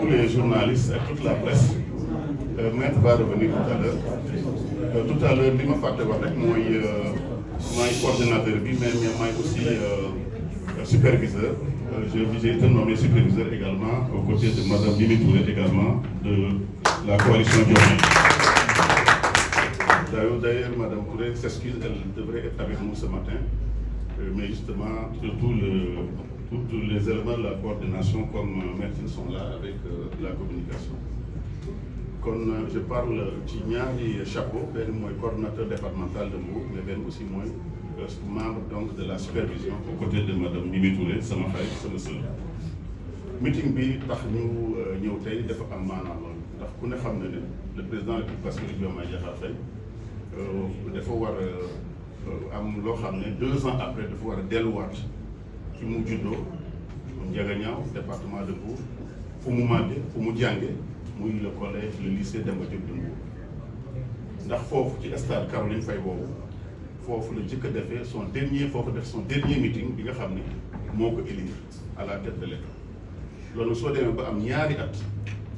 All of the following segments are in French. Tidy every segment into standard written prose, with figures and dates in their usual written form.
tous les journalistes et toute la presse. Maître va revenir tout à l'heure. Tout à l'heure, li ma fàtte wax rek mooy maay coordinateur bi mais maay aussi superviseur. J'ai été nommé superviseur également aux côtés de Madame Mimi Touré également de la coalition Diomaye. D'ailleurs, Madame Touré s'excuse, elle devrait être avec nous ce matin, mais justement tous les éléments de la coordination comme Maître sont là avec la communication. Kon je parle ci ñaari chapeau, benn mooy coordonnateur départemental de Mbour, mais benn aussi mooy membre donc de la supervision aux côtés de Madame Mimi Touré sama xarit sama sœur. Meeting bi tax ñu ñëw tey dafa am maanaam loolu ndax ku ne xam na ne le président de la République Bassirou Diomaye Diakhar Faye dafa war am loo xam ne 2 ans après dafa war a delluwaat ci mu juddoo Ndiaganiao département de Mbour fu mu màggee fu mu jànge muy le collège le lycée Demba Diop de Mbour ndax foofu ci stade Caroline Faye boobu foofu la jëkk a defee son dernier meeting bi nga xam ne moo ko élire à la tête de l'État loolu soo demee ba am ñaari at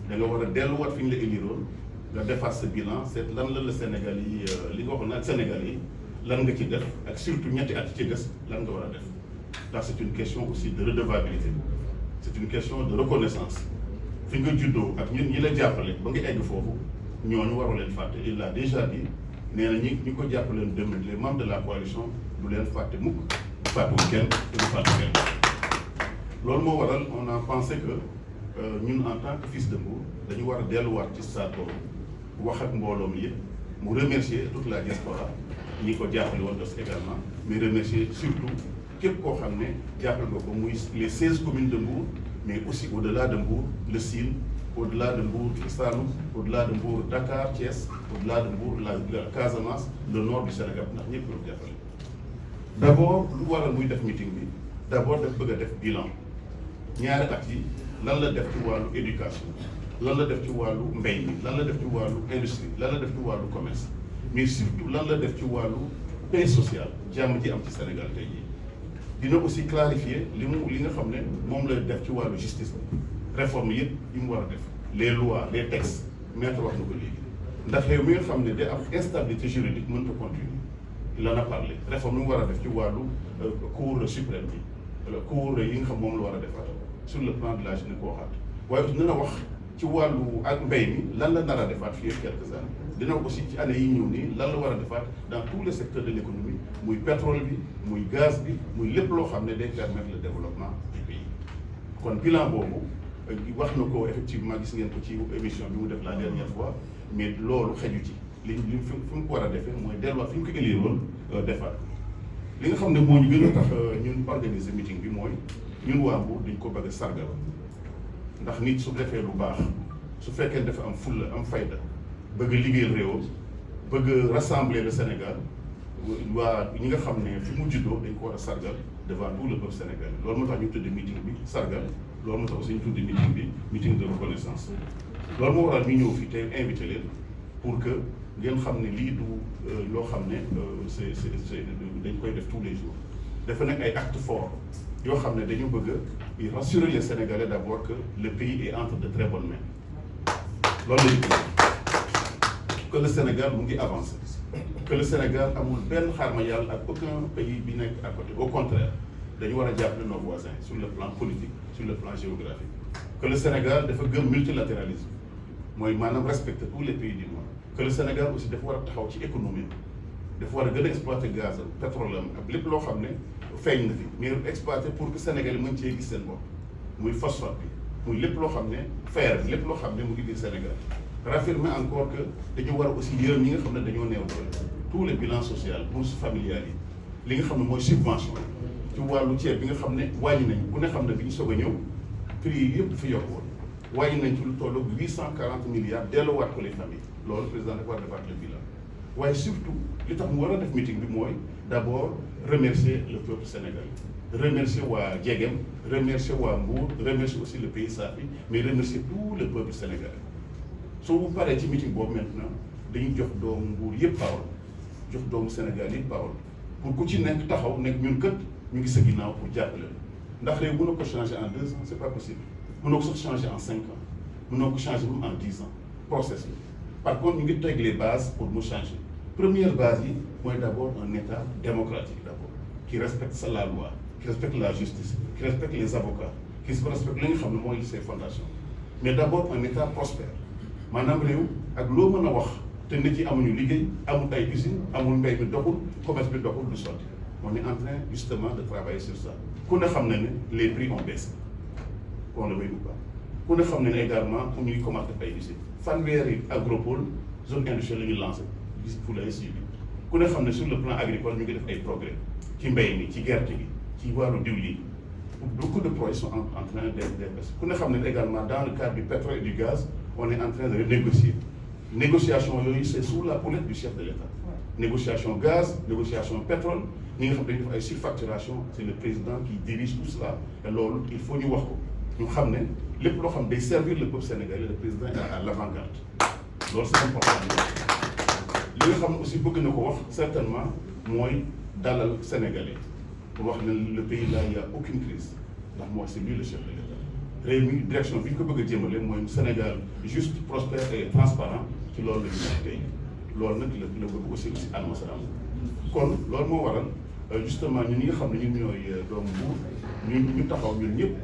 da nga war a delluwaat fi ñu la éliroon nga defaat sa bilan seet lan la Sénégal yi li nga waxoon nag Sénégal yi lan nga ci def ak surtout ñetti at ci des lan nga war a def ndax c'est une question aussi de redevabilité c'est une question de reconnaissance fi nga juddoo ak ñun ñi la jàppale ba nga egg foofu ñooñu waru leen fàtte il l'a déjà dit nee na ñi ko jàppaleen demee les membres de la coalition du leen fàtte mukk fàttewul kenn du fàtte kenn loolu moo waral on a pensé que ñun en tant que fils de Mbour dañu war a delluwaat ci stade boobu wax ak mbooloo mi yëpp mu remercier toute la diaspora ñi ko jàppale woon aussi également mais remercier surtout képp koo xam ne jàppale nga ko muy les 16 communes de Mbour mais aussi au-delà de Mbour le Sine au-delà de Mbour Saloum au-delà de Mbour Dakar Thiès au-delà de Mbour la Casamance le nord du Sénégal ndax ñëpp ko jàppale. D'abord lu waral muy def meeting bi d'abord daf bëgg a def bilan ñaari at yi lan la def ci wàllu éducation lan la def ci wàllu mbay mi lan la def ci wàllu industrie lan la def ci wàllu commerce mais surtout lan la def ci wàllu paix sociale jàmm ji am ci Sénégal tey jii. dina aussi clarifier li nga xam ne moom la def ci wàllu justice bi réforme yëpp yi mu war a def les lois les textes maître wax na ko léegi ndax réew mi nga xam ne day am instabilité juridique mënut a continuer il en a parlé réforme yi mu war a def ci wàllu cour suprême bi cour yi nga xam moom la war a defaat sur le plan de la jeunesse ko waxaat waaye aussi dina wax ci wàllu ak mbay mi lan la nar a defaat fii ak quelques années dina aussi ci année yi ñëw nii lan la war a defaat dans tous les secteurs de l'économie muy pétrole bi muy gaz bi muy lépp loo xam ne day permettre le développement du pays kon bilan boobu wax na ko effectivement gis ngeen ko ci émission bi mu def la dernière fois mais loolu xeju ci li fi mu ko war a defee mooy delluwaat fi ñu ko éliroon defaat li nga xam ne moo ñu gën a tax ñun organiser meeting bi mooy ñun waa Mbour dañ ko bëgg a sargal ndax nit su defee lu baax su fekkee dafa am fulla am fayda bëgg liggéeyal réewam bëgg rassembler le Sénégal waa ñi nga xam ne fi mu juddoo dañ ko war a sargal devant tout le peuple sénégalais loolu moo tax ñu tudde meeting bi sargal loolu moo tax aussi ñu tudde meeting bi meeting de reconnaissance loolu moo waral ñu ñëw fii tey invité leen pour que ngeen xam ne lii du loo xam ne c'est dañ koy def tous les jours dafa nekk ay actes forts yoo xam ne dañu bëgg a rassurer les Sénégalais d'abord que le pays est entre de très bonnes mains loolu lañu que le Sénégal mu ngi avancé que le Sénégal amul benn xaarma yàlla ak aucun pays bi nekk à côté au contraire dañu war a jàppale nos voisins sur le plan politique sur le plan géographique que le Sénégal dafa gëm multilatéralisme mooy maanaam respecter tous les pays du monde que le Sénégal aussi dafa war a taxaw ci économie dafa war a gën a exploiter gaz am pétrole am ak lépp loo xam ne feeñ na fi mais exploiter pour que Sénégal yi mën cee gis seen bopp muy phosphate bi muy lépp loo xam ne fer bi lépp loo xam ne mu ngi biir Sénégal raffirmer encore que dañu war a aussi yërëm ñi nga xam ne dañoo néew doole tous les bilans sociaux bourses familiales yi li nga xam ne mooy subvention ci wàllu ceeb bi nga xam ne wàññi nañ ku ne xam ne bi ñu soog a ñëw prix yi yëpp fi yokk woon wàññi nañ ci lu tollu 840 milliards delluwaat ko les familles loolu président dafa war a defaat le bilan waaye surtout li tax mu war a def meeting bi mooy d'abord remercier le peuple sénégalais remercier waa Dieguem remercier waa Mbour remercier aussi le pays Safi mais remercier tout le peuple sénégalais soo bu paree ci meeting boobu maintenant dañuy jox doomu Mbour yëpp parole jox doomu Sénégal yëpp parole pour ku ci nekk taxaw nekk ñun kët ñu ngi sa ginnaaw pour jàppale ndax réew mën na ko changer en 2 ans c'est pas possible mën na ko sax changer en 5 ans mënoo ko changer même en 10 ans process bi par contre ñu ngi teg les bases pour mu changer première base yi mooy d'abord un état démocratique d'abord qui respecte la loi qui respecte la justice qui respecte les avocats qui respecte li nga xam ne mooy ses fondations mais d'abord un état prospère maanaam réew ak loo mën a wax te nit yi amuñu liggéey amul ay usine amul mbay mi doxul commerce bi doxul du sotti on est en train justement de travailler sur ça ku ne xam ne ne les prix ont baissé qu'on le veuille ou pas ku ne xam ne ne également pour ñuy commencé def ay usines fanweeri agropole zone industrielle la ñu lancé gis pour lay suivi ku ne xam ne sur le plan agricole ñu ngi def ay progrès ci mbay mi ci gerte gi ci wàllu diwlin beaucoup de projets sont en train d'être ku ne xam ne également dans le cadre du pétrole et du gaz on est en train de négocier négociation yooyu c'est sous la houlette du chef de l'État négociation gaz négociation pétrole ñi nga xam dañuy def ay surfacturation c'est le président qui dirige tout cela et loolu il faut ñu wax ko ñu xam ne lépp loo xam day servir le peuple sénégalais le président est à l'avant-garde loolu c'est important li nga xam ne aussi bëgg na ko wax certainement mooy dalal sénégalais pour wax ne le pays là il y a aucune crise ndax mooy c'est lui le chef de l'État réew mi direction bi ñu ko bëgg a jëmale mooy Sénégal juste prospère et transparent ci loolu la ñu wax tey loolu nag la bëgg aussi annoncé am kon loolu moo waral justement ñun ñi nga xam ne ñun ñooy doomu Mbour ñu taxaw ñun ñëpp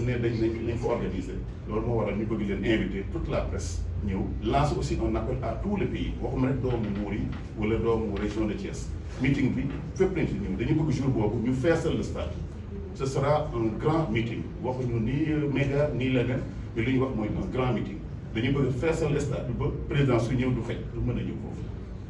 ne nañ ko organiser loolu moo waral ñu bëgg leen inviter toute la presse ñëw lancer aussi un appel à tous les pays waxuma rek doomu Mbour yi wala doomu région de Thiès meeting bi fépp lañ ci ñëw dañu bëgg jour boobu ñu feesal le stade ce sera un grand meeting waxuñu ni média ni leneen mais li ñu wax mooy un grand meeting dañu bëgg feesal le stade bi ba président su ñëw du xëj du mën a ñëw foofu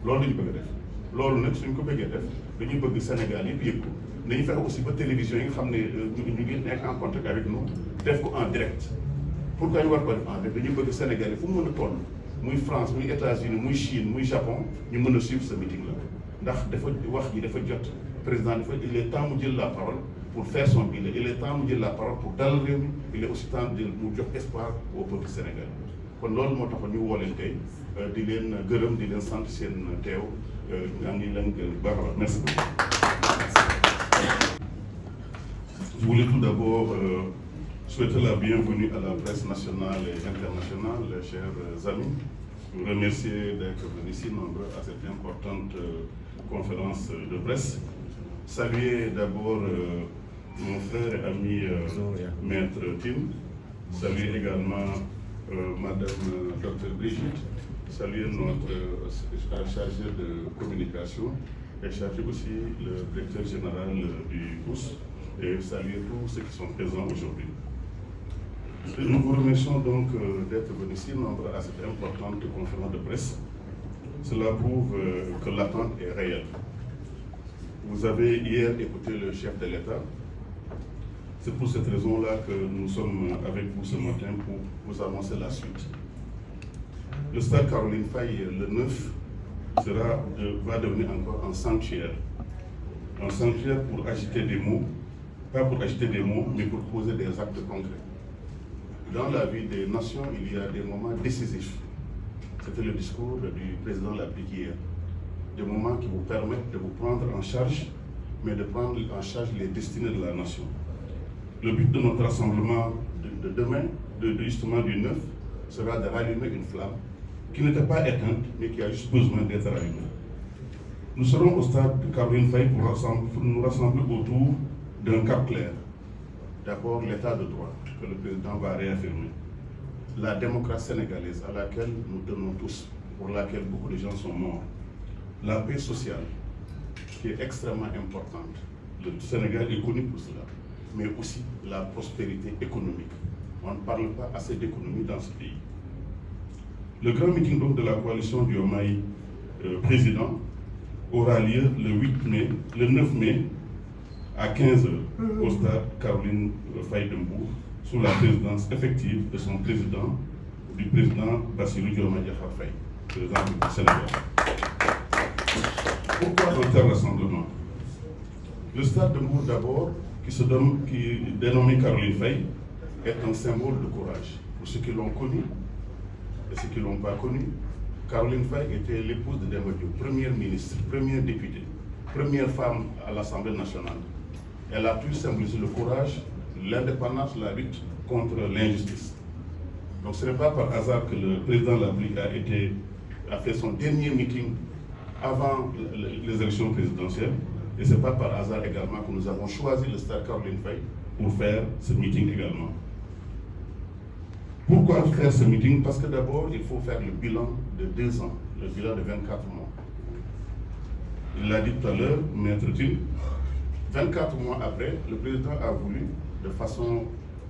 loolu lañu bëgg a def loolu nag suñ ko bëggee def dañuy bëgg Sénégal yëpp yëg ko dañuy fexe aussi ba télévision yi nga xam ne ñu ngi nekk en contact avec nous def ko en direct pourquoi ñu war ko def en direct dañuy bëgg Sénégal yi fu mu mën a toll muy France muy États-Unis muy Chine muy Japon ñu mën a suivre ce meeting là ndax dafa wax ji dafa jot président dafa il est temps mu jël la parole pour faire son bilan il est temps mu jël la parole pour dalal réew mi il est aussi temps de mu jox espoir au peuple sénégalais kon loolu moo taxoon ñu woo leen tey di leen gërëm di leen sant seen teew maa ngi leen baax a merci beaucoup. Je voulais tout d'abord souhaiter la bienvenue à la presse nationale et internationale, chers amis. Vous remercier d'être venus si nombreux à cette importante conférence de presse. Saluer d'abord mon frère et ami Maître Tim. Saluer également Madame Dr Brigitte. Saluer notre chargé de communication et chargé aussi le directeur général du COUS et saluer tous ceux qui sont présents aujourd'hui. Nous vous remercions donc d'être venus si nombreux à cette importante conférence de presse. Cela prouve que l'attente est réelle. Vous avez hier écouté le chef de l'État. C'est pour cette raison-là que nous sommes avec vous ce matin pour vous annoncer la suite. Le stade Caroline Faye, le 9, va devenir encore un sanctuaire. Un sanctuaire pour agiter des mots, pas pour agiter des mots, mais pour poser des actes concrets. Dans la vie des nations, il y a des moments décisifs. C'était le discours du président de la République hier. Des moments qui vous permettent de vous prendre en charge, mais de prendre en charge les destinées de la nation. Le but de notre rassemblement de demain, justement du 9, sera de rallumer une flamme qui n'était pas éteinte, mais qui a juste besoin d'être allumée. Nous serons au stade de Caroline Faye pour nous rassembler autour d'un cap clair. D'abord, l'état de droit que le président va réaffirmer. La démocratie sénégalaise à laquelle nous tenons tous, pour laquelle beaucoup de gens sont morts. La paix sociale, qui est extrêmement importante. Le Sénégal est connu pour cela. Mais aussi la prospérité économique. On ne parle pas assez d'économie dans ce pays. Le grand meeting donc de la coalition du Diomaye président aura lieu le 9 mai à 15h au stade Caroline Faye de Mbour sous la présidence effective de son président, du président Bassirou Diomaye Diakhar Faye, président du Sénégal. Pourquoi un tel rassemblement? Le stade de Mbour d'abord, qui est dénommé Caroline Faye, est un symbole de courage. Pour ceux qui l'ont connu et ceux qui ne l'ont pas connu, Caroline Faye était l'épouse de Demba Diop, première ministre, première députée, première femme à l'Assemblée nationale. Elle a pu symboliser le courage, l'indépendance, la lutte contre l'injustice. Donc ce n'est pas par hasard que le président de la République a fait son dernier meeting avant les élections présidentielles. Et ce n'est pas par hasard également que nous avons choisi le stade Caroline Faye pour faire ce meeting également. Pourquoi faire ce meeting? Parce que d'abord, il faut faire le bilan de 2 ans, le bilan de 24 mois. Il l'a dit tout à l'heure, Maître Tine, 24 mois après, le président a voulu, de façon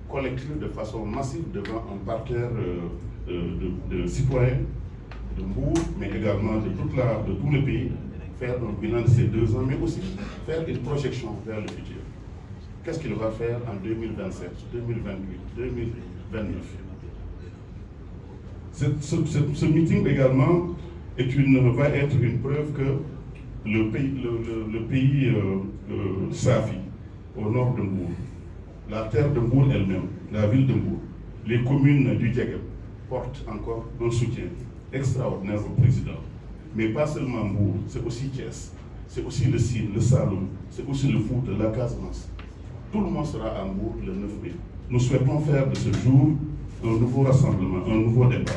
collective, de façon massive, devant un parterre de citoyens, de Mbour, mais également de tout le pays, faire un bilan de ces 2 ans, mais aussi faire une projection vers le futur. Qu'est-ce qu'il va faire en 2027, 2028, 2029? Ce meeting également va être une preuve que le pays Safi, au nord de Mbour, la terre de Mbour elle-même, la ville de Mbour, les communes du Djegem portent encore un soutien extraordinaire au président. Mais pas seulement Mbour, c'est aussi Thiès, c'est aussi le Sine, le Saloum, c'est aussi le Fouta, la Casamance. Tout le monde sera à Mbour le 9 mai. Nous souhaitons faire de ce jour un nouveau rassemblement, un nouveau départ.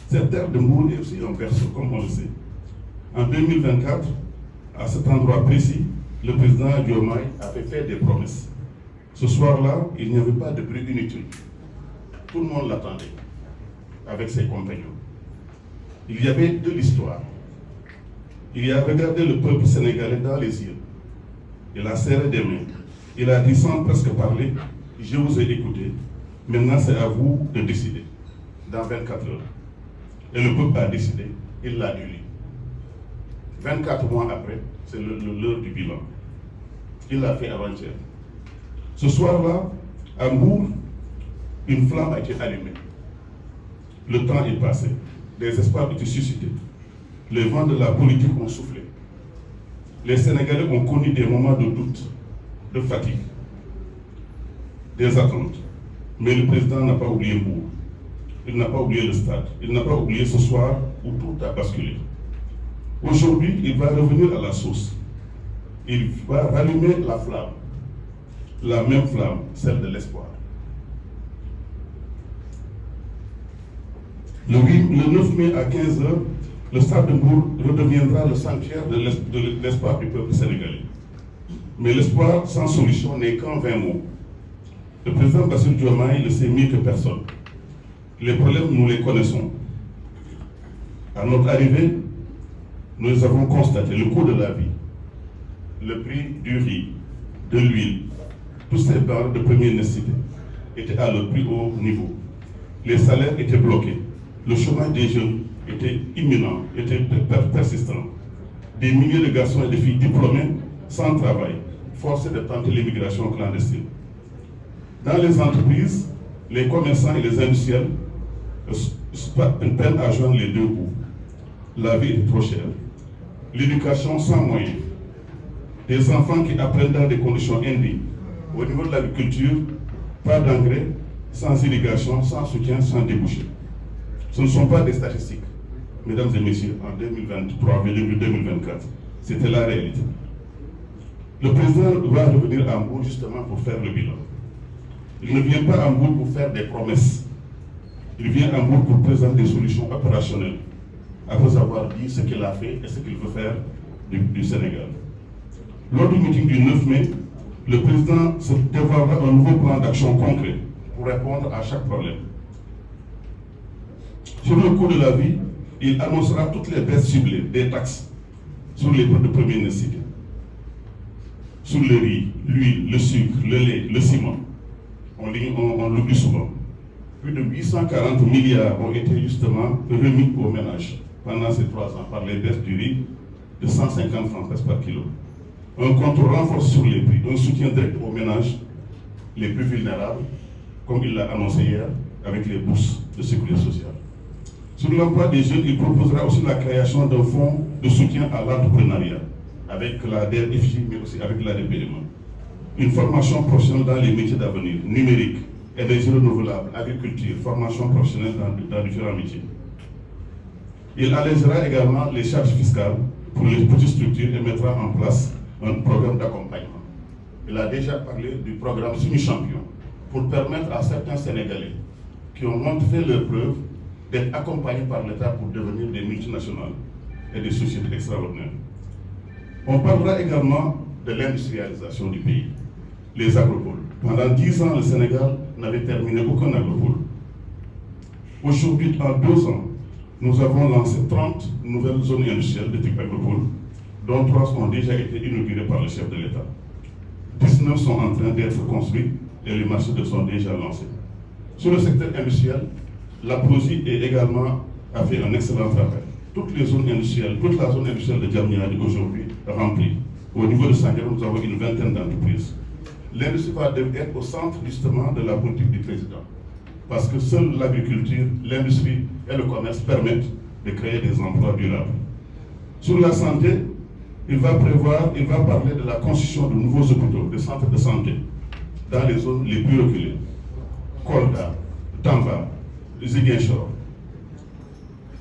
Cette terre de Mbour est aussi un berceau, comme on le sait. En 2024, à cet endroit précis, le président Diomaye avait fait des promesses. Ce soir-là, il n'y avait pas de bruit inutile. Tout le monde l'attendait, avec ses compagnons. Il y avait de l'histoire. Il a regardé le peuple sénégalais dans les yeux. Il a serré des mains. Il a dit sans presque parler, je vous ai écouté. Maintenant, c'est à vous de décider. Dans 24 heures. Et le peuple a décidé. Il l'a élu. 24 mois après, c'est l'heure du bilan. Il l'a fait avant-hier. Ce soir-là, à Mbour, une flamme a été allumée. Le temps est passé. Des espoirs ont été suscités. Les vents de la politique ont soufflé. Les Sénégalais ont connu des moments de doute, de fatigue, des attentes. Mais le président n'a pas oublié Mbour. Il n'a pas oublié le stade. Il n'a pas oublié ce soir où tout a basculé. Aujourd'hui, il va revenir à la source. Il va rallumer la flamme. La même flamme, celle de l'espoir. Le 9 mai à 15 h, le stade de Mbour redeviendra le sanctuaire de l'espoir du peuple sénégalais. Mais l'espoir sans solution n'est qu'en 20 mots. Le président Bassirou Diomaye le sait mieux que personne. Les problèmes, nous les connaissons. À notre arrivée, nous avons constaté le coût de la vie, le prix du riz, de l'huile, tous ces denrées de première nécessité étaient à leur plus haut niveau. Les salaires étaient bloqués. Le chômage des jeunes était imminent, était persistant. Des milliers de garçons et de filles diplômés, sans travail, forcés de tenter l'immigration clandestine. Dans les entreprises, les commerçants et les industriels peinent à joindre les deux bouts. La vie est trop chère. L'éducation sans moyens. Des enfants qui apprennent dans des conditions indignes. Au niveau de l'agriculture, pas d'engrais, sans irrigation, sans soutien, sans débouché. Ce ne sont pas des statistiques, mesdames et messieurs, en 2023, 2024. C'était la réalité. Le président va revenir à Mbour justement pour faire le bilan. Il ne vient pas à Mbour pour faire des promesses. Il vient à Mbour pour présenter des solutions opérationnelles, après avoir dit ce qu'il a fait et ce qu'il veut faire du Sénégal. Lors du meeting du 9 mai, le président se dévoilera un nouveau plan d'action concret pour répondre à chaque problème. Sur le coût de la vie, il annoncera toutes les baisses ciblées des taxes sur les produits de première nécessité. Sur le riz, l'huile, le sucre, le lait, le ciment. On l'oublie souvent. Plus de 840 milliards ont été justement remis aux ménages pendant ces 3 ans par les baisses du riz de 150 francs par kilo. Un contrôle renforcé sur les prix, un soutien direct aux ménages les plus vulnérables, comme il l'a annoncé hier, avec les bourses de sécurité sociale. Sur l'emploi des jeunes, il proposera aussi la création d'un fonds de soutien à l'entrepreneuriat, avec la DRFJ, mais aussi avec la DPMA. Une formation professionnelle dans les métiers d'avenir, numérique, énergie renouvelable, agriculture, formation professionnelle dans différents métiers. Il allégera également les charges fiscales pour les petites structures et mettra en place un programme d'accompagnement. Il a déjà parlé du programme Semi-Champion pour permettre à certains Sénégalais qui ont fait leur preuve d'être accompagnés par l'État pour devenir des multinationales et des sociétés extraordinaires. On parlera également de l'industrialisation du pays, les agropoles. Pendant 10 ans, le Sénégal n'avait terminé aucun agropole. Aujourd'hui, en 2 ans, nous avons lancé 30 nouvelles zones industrielles de type agropole, dont 3 ont déjà été inaugurées par le chef de l'État. 19 sont en train d'être construits et les marchés sont déjà lancés. Sur le secteur industriel, la PROSI a fait un excellent travail. Toute la zone industrielle de Diamniadio est aujourd'hui remplie. Au niveau de Sandiara, nous avons une vingtaine d'entreprises. L'industrie va être au centre justement de la politique du président. Parce que seule l'agriculture, l'industrie et le commerce permettent de créer des emplois durables. Sur la santé, il va parler de la construction de nouveaux hôpitaux, de centres de santé, dans les zones les plus reculées. Kolda, Tamba, Ziguinchor.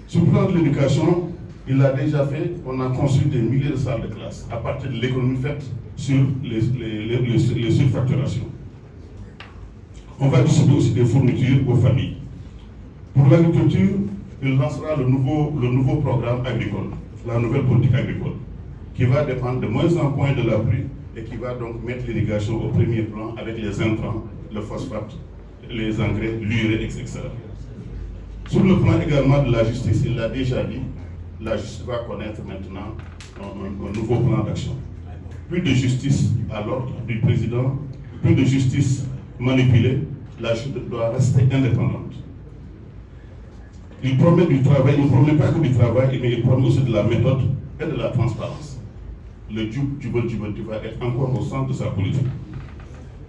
Sur le plan de l'éducation, il a déjà fait, on a construit des milliers de salles de classe à partir de l'économie faite sur les surfacturations. On va distribuer aussi des fournitures aux familles. Pour l'agriculture, il lancera le nouveau programme agricole, la nouvelle politique agricole, qui va dépendre de moins en moins de la pluie et qui va donc mettre l'irrigation au premier plan avec les intrants, le phosphate, les engrais, l'urée, etc. Sur le plan également de la justice, il l'a déjà dit, la justice va connaître maintenant un nouveau plan d'action. Plus de justice à l'ordre du président, plus de justice manipulée, la justice doit rester indépendante. Il promet du travail, il ne promet pas que du travail, mais il promet aussi de la méthode et de la transparence. Le Djubal va être encore au centre de sa politique.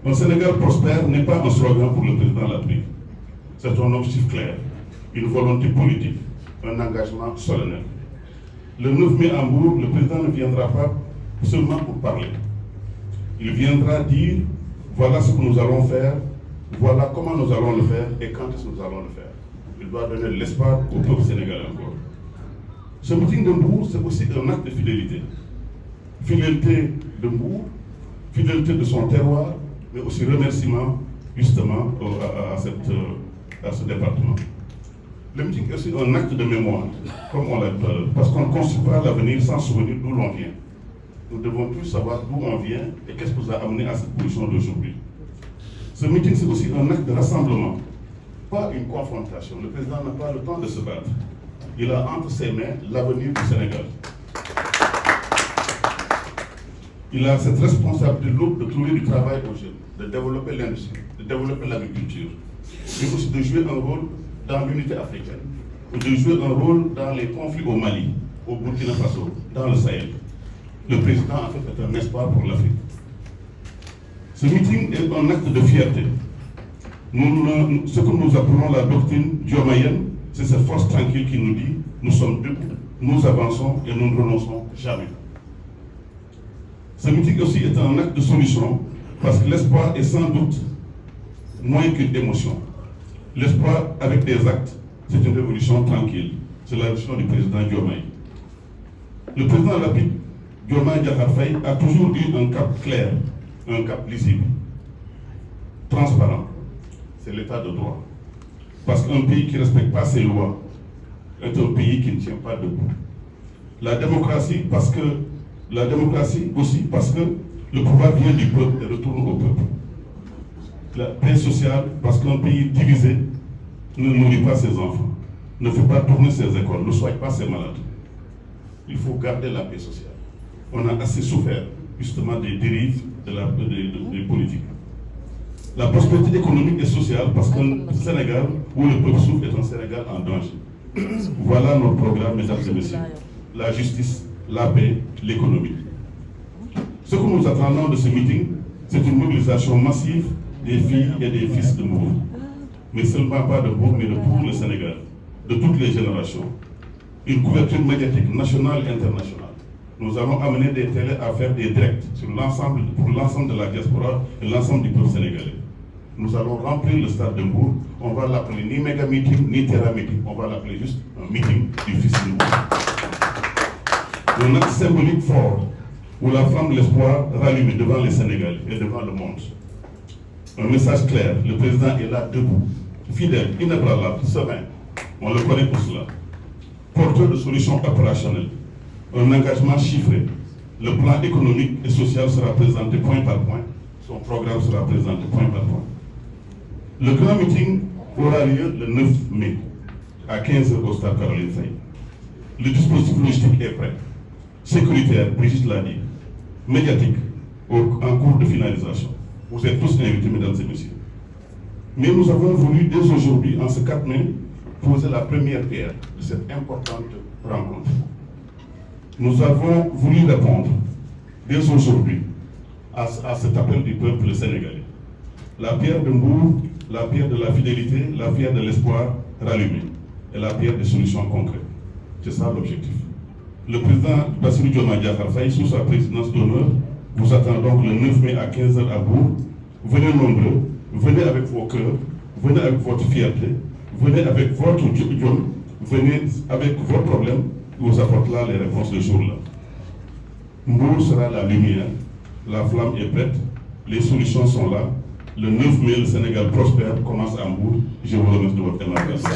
Un Sénégal prospère n'est pas un slogan pour le président de la République. C'est un objectif clair, une volonté politique, un engagement solennel. Le 9 mai à Hambourg, le président ne viendra pas seulement pour parler. Il viendra dire voilà ce que nous allons faire, voilà comment nous allons le faire et quand est-ce que nous allons le faire. Il doit donner de l'espoir au peuple sénégalais encore. Ce meeting de Mbour, c'est aussi un acte de fidélité. Fidélité de Mbour, fidélité de son terroir, mais aussi remerciement justement à ce département. Le meeting est aussi un acte de mémoire, comme on l'a dit, parce qu'on ne construit pas l'avenir sans souvenir d'où l'on vient. Nous devons tous savoir d'où on vient et qu'est-ce qui nous a amené à cette position d'aujourd'hui. Ce meeting, c'est aussi un acte de rassemblement, pas une confrontation. Le président n'a pas le temps de se battre. Il a entre ses mains l'avenir du Sénégal. Il a cette responsabilité lourde de trouver du travail aux jeunes, de développer l'industrie, de développer l'agriculture, mais aussi de jouer un rôle dans l'unité africaine, ou de jouer un rôle dans les conflits au Mali, au Burkina Faso, dans le Sahel. Le président, en fait, est un espoir pour l'Afrique. Ce meeting est un acte de fierté. Ce que nous appelons la doctrine diomayenne, c'est cette force tranquille qui nous dit nous sommes debout, nous avançons et nous ne renonçons jamais. Ce meeting aussi est un acte de solution parce que l'espoir est sans doute moins qu'une émotion. L'espoir avec des actes, c'est une révolution tranquille. C'est la révolution du président Diomaye. Le président de la République, Diomaye Diakhar Faye, a toujours eu un cap clair, un cap lisible, transparent. C'est l'état de droit. Parce qu'un pays qui ne respecte pas ses lois est un pays qui ne tient pas debout. La démocratie aussi parce que le pouvoir vient du peuple et retourne au peuple. La paix sociale parce qu'un pays divisé ne nourrit pas ses enfants, ne fait pas tourner ses écoles, ne soigne pas ses malades. Il faut garder la paix sociale. On a assez souffert justement des dérives des politiques. La prospérité économique et sociale parce qu'un Sénégal où le peuple souffre est un Sénégal en danger. Voilà notre programme, mesdames et messieurs. La justice, la paix, l'économie. Ce que nous attendons de ce meeting, c'est une mobilisation massive des filles et des fils de Mbour. Mais seulement pas de Mbour, mais de tout le Sénégal, de toutes les générations. Une couverture médiatique nationale et internationale. Nous allons amener des télés à faire des directs pour l'ensemble de la diaspora et l'ensemble du peuple sénégalais. Nous allons remplir le stade de Mbour. On va l'appeler ni méga meeting, ni terra meeting. On va l'appeler juste un meeting du fils de Mbour. Un acte symbolique fort où la flamme de l'espoir rallumée devant les Sénégalais et devant le monde. Un message clair, le président est là debout, fidèle, inébranlable, serein. On le connaît pour cela. Porteur de solutions opérationnelles, un engagement chiffré. Le plan économique et social sera présenté point par point. Son programme sera présenté point par point. Le grand meeting aura lieu le 9 mai à 15h au stade Caroline Faye. Le dispositif logistique est prêt. Sécuritaire, Brigitte l'a dit. Médiatique, en cours de finalisation. Vous êtes tous invités, mesdames et messieurs. Mais nous avons voulu dès aujourd'hui, en ce 4 mai, poser la première pierre de cette importante rencontre. Nous avons voulu répondre dès aujourd'hui à cet appel du peuple sénégalais. La pierre de Mbour, la pierre de la fidélité, la pierre de l'espoir rallumé et la pierre des solutions concrètes. C'est ça l'objectif. Le président Bassirou Diomaye Diakhar Faye, sous sa présidence d'honneur, vous attend donc le 9 mai à 15h à Bourg. Venez nombreux, venez avec vos cœurs, venez avec votre fierté, venez avec votre diplôme, venez avec vos problèmes, vous apportez là les réponses de jour-là. Mbour sera la lumière, la flamme est prête, les solutions sont là. Le 9 mai, le Sénégal prospère, commence à Mbour. Je vous remercie de votre attention.